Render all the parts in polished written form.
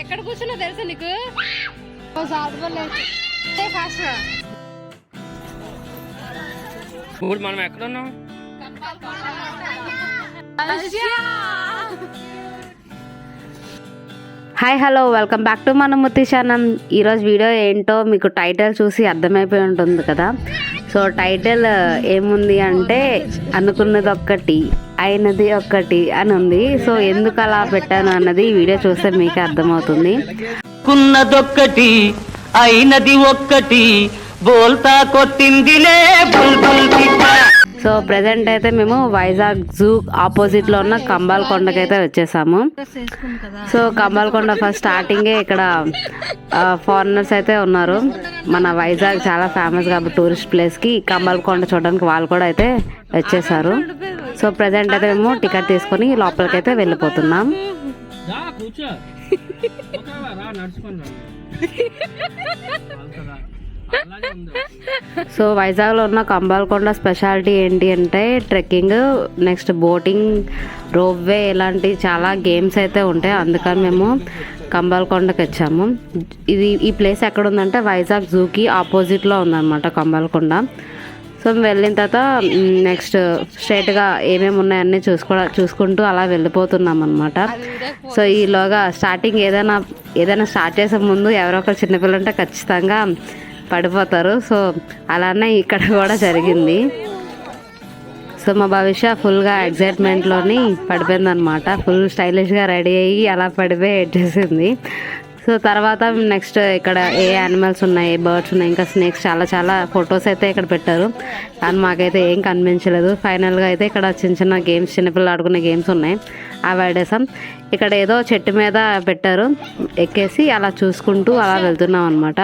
ఎక్కడ కూర్చున్నా తెలుసా నీకు? ఇప్పుడు మనం ఎక్కడ ఉన్నాం? Hi hello welcome back to మన ముత్తి ఛానల్. ఈరోజు వీడియో ఏంటో మీకు టైటిల్ చూసి అర్థమైపోయి ఉంటుంది కదా. సో టైటిల్ ఏముంది అంటే అనుకున్నది ఒక్కటి అయినది ఒక్కటి అని ఉంది. సో ఎందుకు అలా పెట్టాను అన్నది ఈ వీడియో చూస్తే మీకు అర్థమవుతుంది. కున్నదొక్కటి అయినది ఒక్కటి బోల్తా కొట్టిందిలే బుల్బుల్ పిట్ట. సో ప్రజెంట్ అయితే మేము వైజాగ్ జూ ఆపోజిట్ లో ఉన్న కంబాలకొండకి అయితే వచ్చేసాము. సో కంబాలకొండ ఫస్ట్ స్టార్టింగే ఇక్కడ ఫారినర్స్ అయితే ఉన్నారు. మన వైజాగ్ చాలా ఫేమస్ కాబట్టి టూరిస్ట్ ప్లేస్ కి కంబాలకొండ చూడడానికి వాళ్ళు కూడా అయితే వచ్చేసారు. సో ప్రజెంట్ అయితే మేము టికెట్ తీసుకొని లోపలికి అయితే వెళ్ళిపోతున్నాం. సో వైజాగ్లో ఉన్న కంబాలకొండ స్పెషాలిటీ ఏంటి అంటే ట్రెక్కింగ్, నెక్స్ట్ బోటింగ్, రోప్వే ఇలాంటి చాలా గేమ్స్ అయితే ఉంటాయి. అందుకని మేము కంబాలకొండకి వచ్చాము. ఈ ప్లేస్ ఎక్కడ ఉందంటే వైజాగ్ జూకి ఆపోజిట్లో ఉందన్నమాట కంబాలకొండ. సో మేము వెళ్ళిన తర్వాత నెక్స్ట్ స్ట్రైట్గా ఏమేమి ఉన్నాయన్నీ చూసుకుంటూ అలా వెళ్ళిపోతున్నాం అనమాట. సో ఈలోగా స్టార్టింగ్ ఏదైనా స్టార్ట్ చేసే ముందు ఎవరో ఒకరు చిన్నపిల్లలు ఉంటే ఖచ్చితంగా పడిపోతారు. సో అలానే ఇక్కడ కూడా జరిగింది. సో మా భవిష్య ఫుల్గా ఎగ్జైట్మెంట్లోని పడిపోయింది అనమాట. ఫుల్ స్టైలిష్గా రెడీ అయ్యి అలా పడిపోయి ఎట్టేసింది. సో తర్వాత నెక్స్ట్ ఇక్కడ ఏ యానిమల్స్ ఉన్నాయి, ఏ బర్డ్స్ ఉన్నాయి, ఇంకా స్నేక్స్ చాలా ఫొటోస్ అయితే ఇక్కడ పెట్టారు. కానీ మాకైతే ఏం కనిపించలేదు. ఫైనల్గా అయితే ఇక్కడ చిన్న గేమ్స్, చిన్నపిల్లలు ఆడుకునే గేమ్స్ ఉన్నాయి, అవి ఆడేసాం. ఇక్కడ ఏదో చెట్టు మీద పెట్టారు, ఎక్కేసి అలా చూసుకుంటూ అలా వెళ్తున్నాం అనమాట.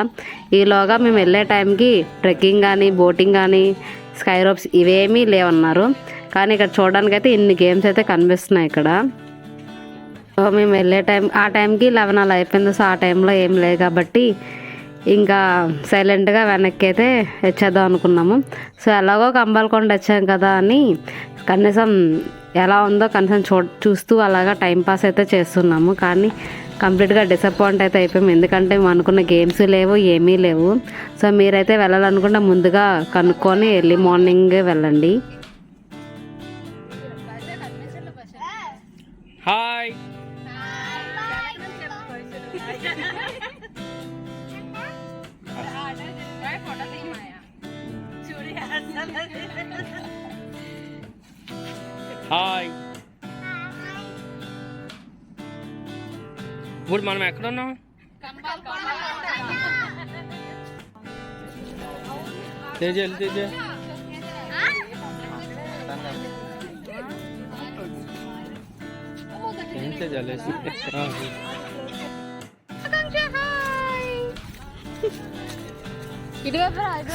ఈలోగా మేము వెళ్ళే టైంకి ట్రెక్కింగ్ కానీ బోటింగ్ కానీ స్కై రోప్స్ ఇవేమీ లేవన్నారు. కానీ ఇక్కడ చూడడానికి అయితే ఇన్ని గేమ్స్ అయితే కనిపిస్తున్నాయి ఇక్కడ. సో మేము వెళ్ళే ఆ టైంకి 11 అలా అయిపోయింది. సో ఆ టైంలో ఏం లేదు కాబట్టి ఇంకా సైలెంట్గా వెనక్కి అయితే వచ్చేద్దాం అనుకున్నాము. సో ఎలాగో కంబాలకొండ వచ్చాం కదా అని కనీసం ఎలా ఉందో కనీసం చూస్తూ అలాగా టైంపాస్ అయితే చేస్తున్నాము. కానీ కంప్లీట్గా డిసప్పాయింట్ అయితే అయిపోయాము. ఎందుకంటే మేము అనుకున్న గేమ్స్ లేవు, ఏమీ లేవు. సో మీరైతే వెళ్ళాలనుకుంటే ముందుగా కనుక్కొని ఎర్లీ మార్నింగ్ వెళ్ళండి. Hi hi. ఇప్పుడు మనం ఎక్కడ ఉన్నాం? తేజ ఎంత జలేసి.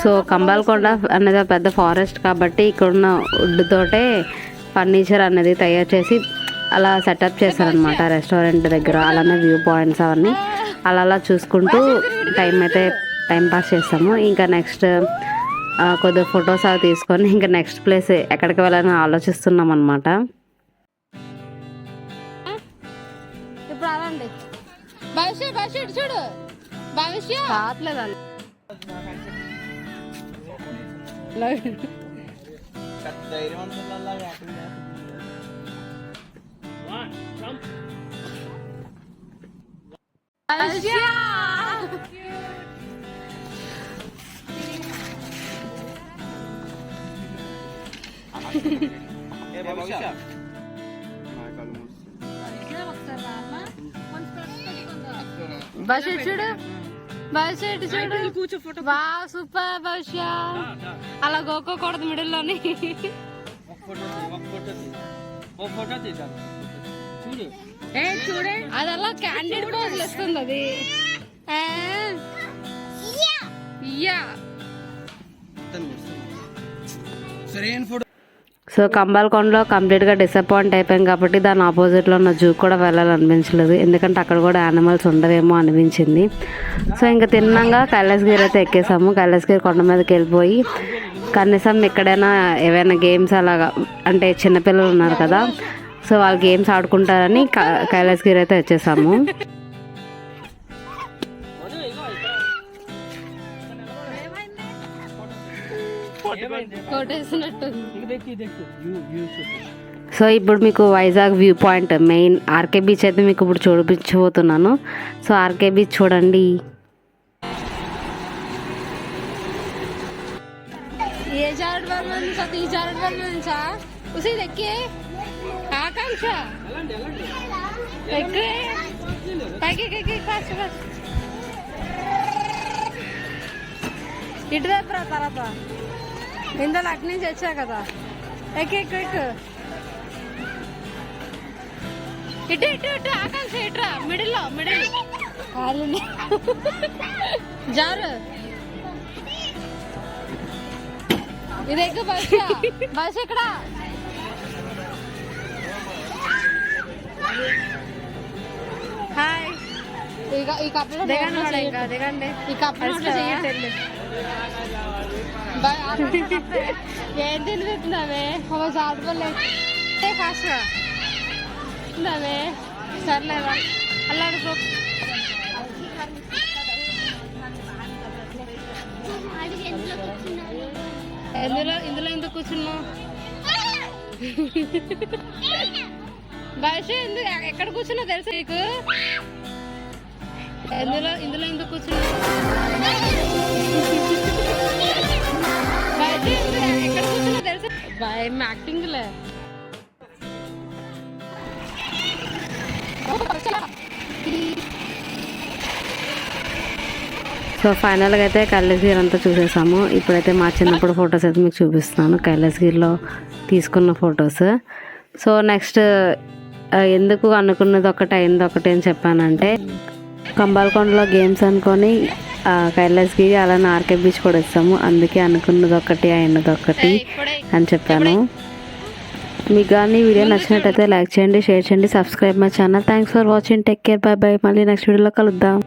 సో కంబాలకొండ అనేది పెద్ద ఫారెస్ట్ కాబట్టి ఇక్కడున్న వుడ్ తోటే ఫర్నిచర్ అనేది తయారు చేసి అలా సెటప్ చేశారనమాట రెస్టారెంట్ దగ్గర. అలానే వ్యూ పాయింట్స్ అవన్నీ అలా చూసుకుంటూ టైం పాస్ చేస్తాము. ఇంకా నెక్స్ట్ కొద్దిగా ఫొటోస్ అవి తీసుకొని ఇంకా నెక్స్ట్ ప్లేస్ ఎక్కడికి వెళ్ళాలని ఆలోచిస్తున్నాం అనమాట. ఇప్పుడు అలాండి భవిష్య చూడు భవిష్య రావట్లేదు. భవిష్య చూడు భవిష్య చూడు వా సూపర్ భవిష్య. అలా గోకోకూడదు మిడిల్లోని. చూడే అది అలా క్యాండిడ్ కూడా వదిలేస్తుంది అది. సో కంబాలకొండలో కంప్లీట్గా డిసప్పాయింట్ అయిపోయాం కాబట్టి దాని ఆపోజిట్లో ఉన్న జూ కూడా వెళ్ళాలనిపించలేదు. ఎందుకంటే అక్కడ కూడా యానిమల్స్ ఉండవేమో అనిపించింది. సో ఇంకా తిన్నాక కైలాసగిరి అయితే ఎక్కేసాము. కైలాసగిరి కొండ మీదకి వెళ్ళిపోయి కనీసం ఎక్కడైనా ఏవైనా గేమ్స్ అలాగా, అంటే చిన్నపిల్లలు ఉన్నారు కదా, సో వాళ్ళు గేమ్స్ ఆడుకుంటారని కైలాసగిరి అయితే వచ్చేసాము. కొట్టేసినట్టుంది. సో ఇప్పుడు మీకు Vizag view point main RK beach అయితే మీకు ఇప్పుడు చూపించబోతున్నాను. సో ఆర్కే బీచ్ చూడండి. ये जारड वर्मन सा ती जारड वर्मन सा उसे देखिए आकांक्षा देखिए पैके के फास्ट फास्ट इधर पर तरफ इंदल अग्नि चचा कदा एक एक एक इट इट इट आकांक्षा इट्रा मिडिल कालनी जार ఇది ఎక్కువ బస్ ఎక్కడ హాయ్ ఈ కప్పులో దిగండి ఇంకా దిగండి ఈ కప్పులో చెయ్యండి ఏం తినిపిస్తున్నావే ఒక చాటుకోలే ఫాస్ట్ తిన్నావే సర్లేదా అల్లాడుకో ఇందులో ఎందుకు కూర్చున్నావు భాష ఎందుకు ఎక్కడ కూర్చున్నావు తెలుసా నీకు ఇందులో ఎందుకు కూర్చున్నావు భాష ఎక్కడ కూర్చున్నావు తెలుసా భయం యాక్టింగ్లే సో ఫైనల్గా అయితే కైలాసగిరి అంతా చూసేసాము. ఇప్పుడైతే మా చిన్నప్పుడు ఫొటోస్ అయితే మీకు చూపిస్తున్నాను, కైలాసగిరిలో తీసుకున్న ఫొటోస్. సో నెక్స్ట్ ఎందుకు అనుకున్నది ఒకటి అయింది ఒకటి అని చెప్పానంటే, కంబాలకొండలో గేమ్స్ అనుకొని కైలాసగిరి అలానే ఆర్కే బీచ్ కూడా ఇస్తాము, అందుకే అనుకున్నది ఒకటి అయినది ఒకటి అని చెప్పాను. మీకు కానీ వీడియో నచ్చినట్టయితే లైక్ చేయండి, షేర్ చేయండి, subscribe my channel. Thanks for watching. Take care, by by. మళ్ళీ నెక్స్ట్ వీడియోలో కలుద్దాం.